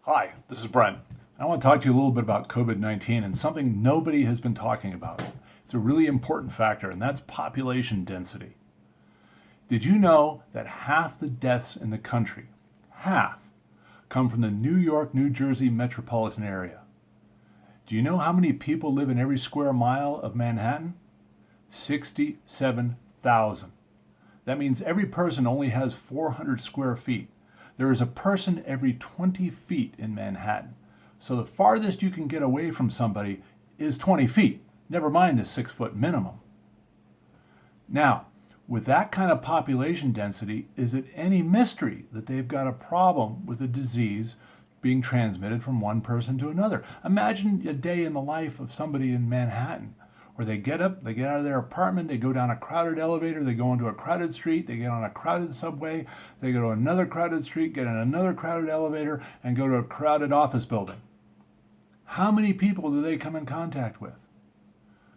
Hi, this is Brent. I want to talk to you a little bit about COVID-19 and something nobody has been talking about. It's a really important factor, and that's population density. Did you know that half the deaths in the country, half, come from the New York, New Jersey metropolitan area? Do you know how many people live in every square mile of Manhattan? 67,000. That means every person only has 400 square feet. There is a person every 20 feet in Manhattan. So the farthest you can get away from somebody is 20 feet, never mind a 6-foot minimum. Now, with that kind of population density, is it any mystery that they've got a problem with a disease being transmitted from one person to another? Imagine a day in the life of somebody in Manhattan where they get up, they get out of their apartment, they go down a crowded elevator, they go into a crowded street, they get on a crowded subway, they go to another crowded street, get in another crowded elevator, and go to a crowded office building. How many people do they come in contact with?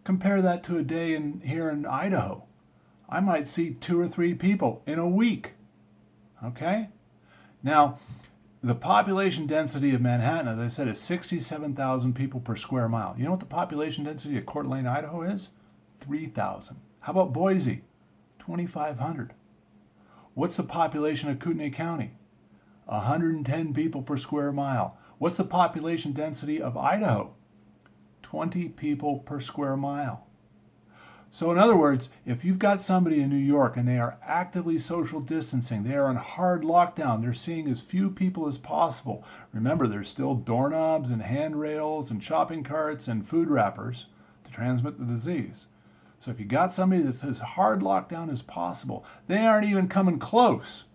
Compare that to a day here in Idaho. I might see 2 or 3 people in a week. Okay? Now, the population density of Manhattan, as I said, is 67,000 people per square mile. You know what the population density of Coeur d'Alene, Idaho is? 3,000. How about Boise? 2,500. What's the population of Kootenai County? 110 people per square mile. What's the population density of Idaho? 20 people per square mile. So in other words, if you've got somebody in New York and they are actively social distancing, they are on hard lockdown, they're seeing as few people as possible. Remember, there's still doorknobs and handrails and shopping carts and food wrappers to transmit the disease. So if you got somebody that's as hard lockdown as possible, they aren't even coming close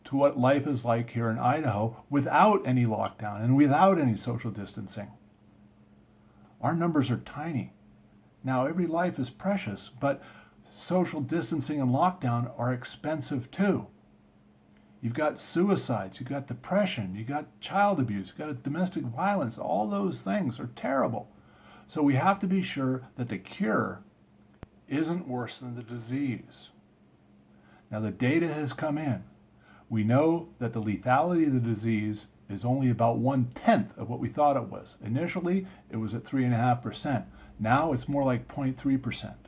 to what life is like here in Idaho without any lockdown and without any social distancing. Our numbers are tiny. Now, every life is precious, but social distancing and lockdown are expensive too. You've got suicides, you've got depression, you've got child abuse, you've got domestic violence. All those things are terrible. So we have to be sure that the cure isn't worse than the disease. Now, the data has come in. We know that the lethality of the disease is only about 1/10 of what we thought it was. Initially, it was at 3.5%. Now it's more like 0.3%.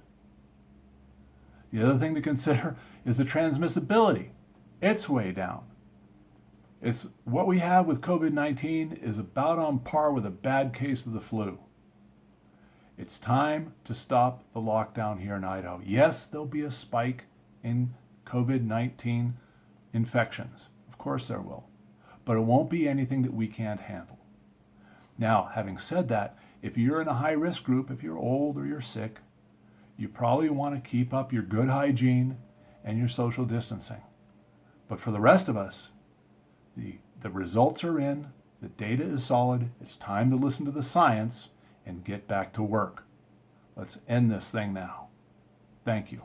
The other thing to consider is the transmissibility. It's way down. It's what we have with COVID-19 is about on par with a bad case of the flu. It's time to stop the lockdown here in Idaho. Yes, there'll be a spike in COVID-19 infections. Of course there will. But it won't be anything that we can't handle. Now, having said that, if you're in a high-risk group, if you're old or you're sick, you probably want to keep up your good hygiene and your social distancing. But for the rest of us, the results are in, the data is solid, it's time to listen to the science and get back to work. Let's end this thing now. Thank you.